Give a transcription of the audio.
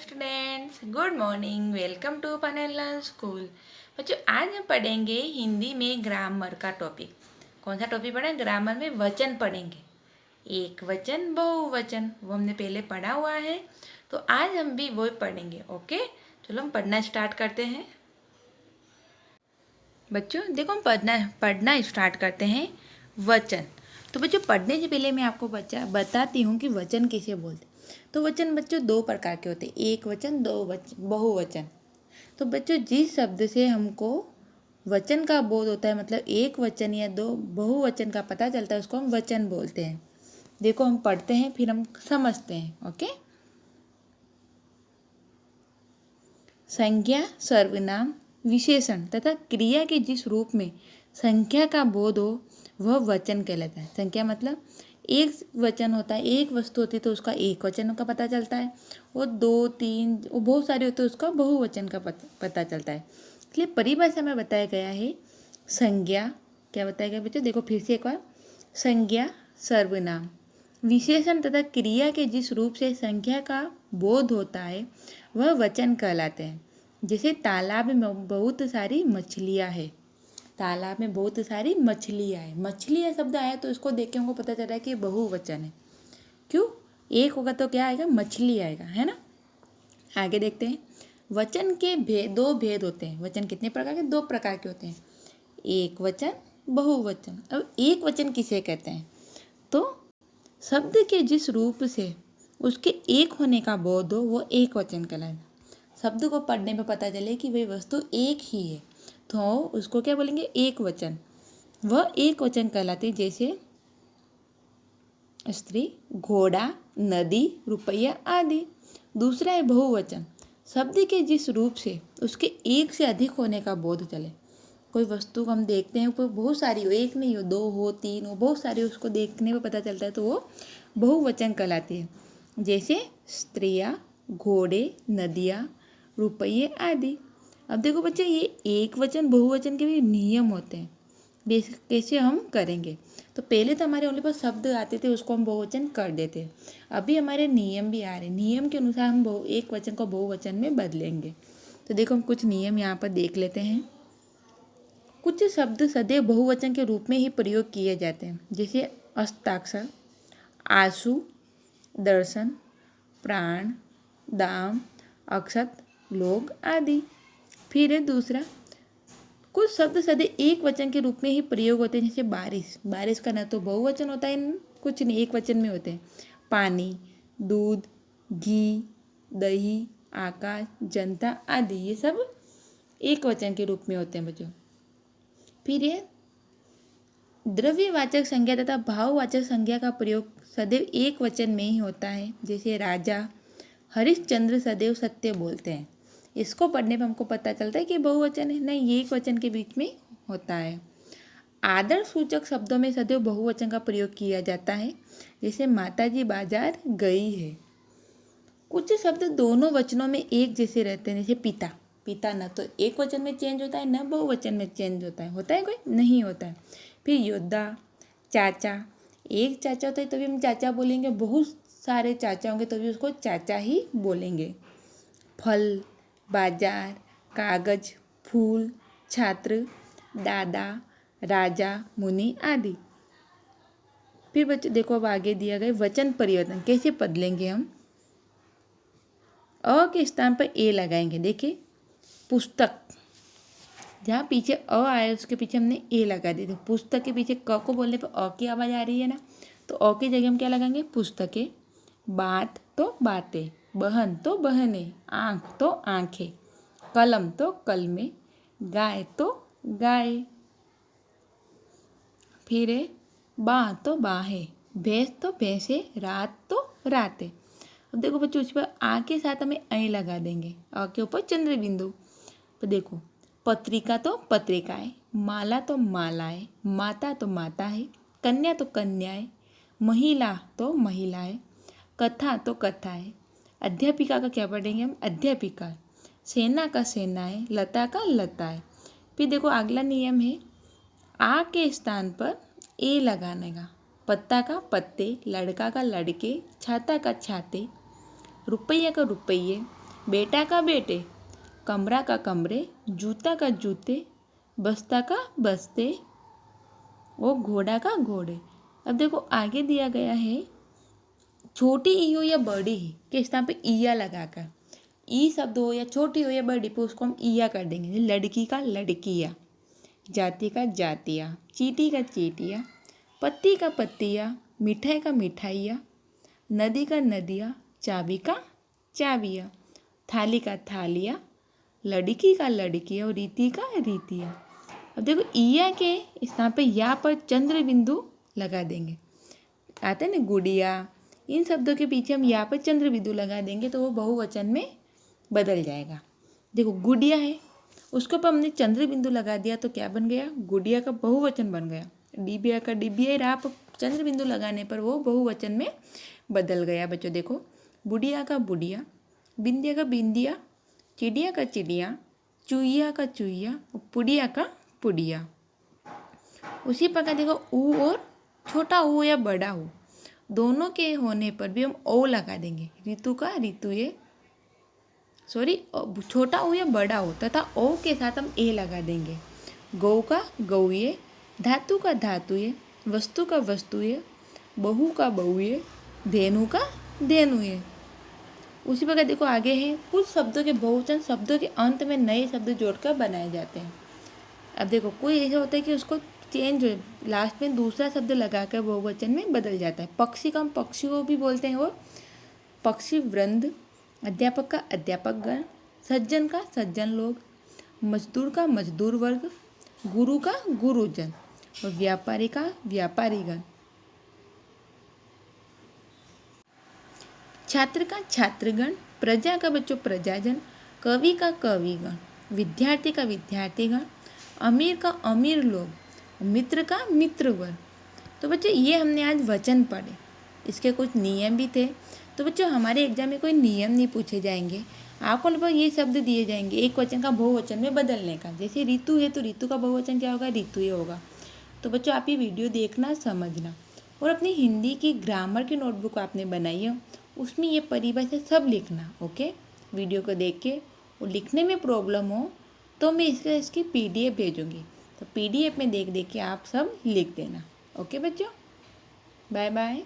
Students, good morning. Welcome to fun and learn school. बच्चों, आज हम पढ़ेंगे हिंदी में ग्रामर का टॉपिक। कौन सा टॉपिक पढ़ें? ग्रामर में वचन पढ़ेंगे। एक वचन, बहुवचन, वो हमने पहले पढ़ा हुआ है, तो आज हम भी वो पढ़ेंगे। ओके, चलो हम पढ़ना स्टार्ट करते हैं। बच्चों देखो, हम पढ़ना स्टार्ट करते हैं। वचन। तो बच्चों, पढ़ने से पहले मैं आपको बताती हूँ कि वचन किसे बोलते हैं। तो वचन बच्चों दो प्रकार के होते हैं, एक वचन, दो वचन, बहुवचन। तो बच्चों, जिस शब्द से हमको वचन का बोध होता है, मतलब एक वचन या दो बहुवचन का पता चलता है, उसको हम वचन बोलते हैं। देखो, हम पढ़ते हैं फिर हम समझते हैं। ओके। संज्ञा, सर्वनाम, विशेषण तथा क्रिया के जिस रूप में संख्या का बोध हो वह वचन कहलाता है। संख्या मतलब एक वचन होता है, एक वस्तु होती है तो उसका एक वचन का पता चलता है, और दो तीन वो बहुत सारे होते हैं उसका बहुवचन का पता चलता है। इसलिए परिभाषा में बताया गया है संज्ञा। क्या बताया गया बच्चों? देखो फिर से एक बार। संज्ञा, सर्वनाम, विशेषण तथा क्रिया के जिस रूप से संख्या का बोध होता है वह वचन कहलाते हैं। जैसे तालाब में बहुत सारी मछलियाँ हैं। तालाब में बहुत सारी मछलियाँ हैं। मछलियाँ शब्द आया तो इसको देख के हमको पता चल रहा है कि बहुवचन है। क्यों? एक होगा तो क्या आएगा? मछली आएगा, है ना। आगे देखते हैं। वचन के दो भेद होते हैं। वचन कितने प्रकार के? दो प्रकार के होते हैं, एक वचन, बहुवचन। अब एक वचन किसे कहते हैं? तो शब्द के जिस रूप से उसके एक होने का बोध हो वो एक वचन कहलाएगा। शब्द को पढ़ने में पता चले कि वही वस्तु एक ही है तो उसको क्या बोलेंगे? एक वचन। वह एक वचन कहलाते, जैसे स्त्री, घोड़ा, नदी, रुपया आदि। दूसरा है बहुवचन। शब्द के जिस रूप से उसके एक से अधिक होने का बोध चले। कोई वस्तु को हम देखते हैं वो बहुत सारी हो, एक नहीं हो, दो हो, तीन हो, बहुत सारी, उसको देखने में पता चलता है तो वो बहुवचन कहलाती है। जैसे स्त्रियाँ, घोड़े, नदियाँ, रुपये आदि। अब देखो बच्चे, ये एक वचन बहुवचन के भी नियम होते हैं। कैसे हम करेंगे? तो पहले तो हमारे ओनली पास शब्द आते थे, उसको हम बहुवचन कर देते। अभी हमारे नियम भी आ रहे हैं। नियम के अनुसार हम एक वचन को बहुवचन में बदलेंगे। तो देखो, हम कुछ नियम यहाँ पर देख लेते हैं। कुछ शब्द सदैव बहुवचन के रूप में ही प्रयोग किए जाते हैं, जैसे हस्ताक्षर, आंसू, दर्शन, प्राण, दाम, अक्षत, लोग आदि। फिर है दूसरा, कुछ शब्द सदैव एक वचन के रूप में ही प्रयोग होते हैं, जैसे बारिश। बारिश का ना तो बहुवचन होता है, कुछ नहीं, एक वचन में होते हैं। पानी, दूध, घी, दही, आकाश, जनता आदि, ये सब एक वचन के रूप में होते हैं बच्चों। फिर ये द्रव्यवाचक संज्ञा तथा भाववाचक संज्ञा का प्रयोग सदैव एक वचन में ही होता है, जैसे राजा हरिश्चंद्र सदैव सत्य बोलते हैं। इसको पढ़ने पर हमको पता चलता है कि बहुवचन है, नहीं, ये एक वचन के बीच में होता है। आदर सूचक शब्दों में सदैव बहुवचन का प्रयोग किया जाता है, जैसे माताजी बाजार गई है। कुछ शब्द दोनों वचनों में एक जैसे रहते हैं, जैसे पिता। पिता न तो एक वचन में चेंज होता है, न बहुवचन में चेंज होता है। होता है कोई? नहीं होता है। फिर योद्धा, चाचा। एक चाचा होता है तभी हम चाचा बोलेंगे, बहुत सारे चाचा होंगे तभी उसको चाचा ही बोलेंगे। फल, बाजार, कागज, फूल, छात्र, दादा, राजा, मुनि आदि। फिर बच्चों देखो, अब आगे दिया गया वचन परिवर्तन कैसे बदलेंगे हम। अ के स्थान पर ए लगाएंगे। देखिए, पुस्तक, जहाँ पीछे अ आया उसके पीछे हमने ए लगा दी। तो पुस्तक के पीछे क को बोलने पर अ की आवाज़ आ रही है ना, तो अ की जगह हम क्या लगाएंगे? पुस्तकें। बात तो बातें, बहन तो बहनें, आँख तो आँखें, कलम तो कलमें, गाय तो गाय। फिर है बाँ तो बाहें, भैंस तो भैंसे, रात तो रातें। अब देखो बच्चों, उस पर आ के साथ हमें ऐ लगा देंगे, अ के ऊपर चंद्र बिंदु। तो देखो, पत्रिका तो पत्रिकाएं, माला तो मालाएं, माता तो माता है, कन्या तो कन्याएं, महिला तो महिलाएं, कथा तो कथाएं। अध्यापिका का क्या पढ़ेंगे हम? अध्यापिका। सेना का सेनाएं, लता का लताएं। फिर देखो, अगला नियम है आ के स्थान पर ए लगाने का। पत्ता का पत्ते, लड़का का लड़के, छाता का छाते, रुपये का रुपये, बेटा का बेटे, कमरा का कमरे, जूता का जूते, बस्ता का बस्ते, वो घोड़ा का घोड़े। अब देखो आगे दिया गया है छोटी ई हो या बड़ी ही के स्थान पे ईया लगाकर, ई शब्द हो या छोटी हो या बड़ी पे उसको हम ईया कर देंगे। लड़की का लड़किया, जाति का जातिया, चींटी का चींटिया, पत्ती का पत्तिया, मिठाई का मिठाइया, नदी का नदिया, चाबी का चाबिया, थाली का थालिया, लड़की का लड़किया और रीति का रीतिया। अब देखो ईया के स्थान पे या पर चंद्र बिंदु लगा देंगे। आते हैं ना गुड़िया, इन शब्दों के पीछे हम यहाँ पर चंद्र बिंदु लगा देंगे तो वो बहुवचन में बदल जाएगा। देखो गुड़िया है, उसके ऊपर हमने चंद्र बिंदु लगा दिया तो क्या बन गया, गुड़िया का बहुवचन बन गया। डिबिया का डिबिया रहा पर चंद्र बिंदु लगाने पर वो बहुवचन में बदल गया। बच्चों देखो बुढ़िया का बुढ़िया, बिंदिया का बिंदिया, चिड़िया का चिड़िया, चुईया का चुईया, पुड़िया का पुड़िया। उसी प्रकार देखो ऊ और छोटा ऊ या बड़ा ऊ दोनों के होने पर भी हम ओ लगा देंगे। ऋतु का ऋतुए, सॉरी छोटा ऊ या बड़ा ऊ तथा ओ के साथ हम ए लगा देंगे। गौ का गौए, धातु का धातुए, वस्तु का वस्तुए, बहू का बहुए, धेनु का धेनुए। उसी प्रकार देखो आगे है कुछ शब्दों के बहुवचन शब्दों के अंत में नए शब्द जोड़कर बनाए जाते हैं। अब देखो कोई ऐसा होता है कि उसको चेंज लास्ट में दूसरा शब्द लगाकर बहुवचन में बदल जाता है। पक्षी का हम पक्षी को भी बोलते हैं और पक्षी वृंद, अध्यापक का अध्यापक गण, सज्जन का सज्जन लोग, मजदूर का मजदूर वर्ग, गुरु का गुरुजन और व्यापारी का व्यापारीगण। छात्र का छात्रगण, प्रजा का बच्चों प्रजाजन, कवि का कविगण, विद्यार्थी का विद्यार्थीगण, अमीर का अमीर लोग, मित्र का मित्रगण। तो बच्चों ये हमने आज वचन पढ़े, इसके कुछ नियम भी थे। तो बच्चों हमारे एग्जाम में कोई नियम नहीं पूछे जाएंगे, आपको लगभग ये शब्द दिए जाएंगे एक वचन का बहुवचन में बदलने का। जैसे ऋतु है तो ऋतु का बहुवचन क्या होगा, ऋतु ही होगा। तो बच्चों आप ये वीडियो देखना समझना और अपनी हिंदी की ग्रामर की नोटबुक आपने बनाई है उसमें ये परिभाषा सब लिखना। ओके, वीडियो को देख के और लिखने में प्रॉब्लम हो तो मैं इसकी PDF भेजूँगी, तो PDF में देख देख के आप सब लिख देना। ओके बच्चों, बाय बाय।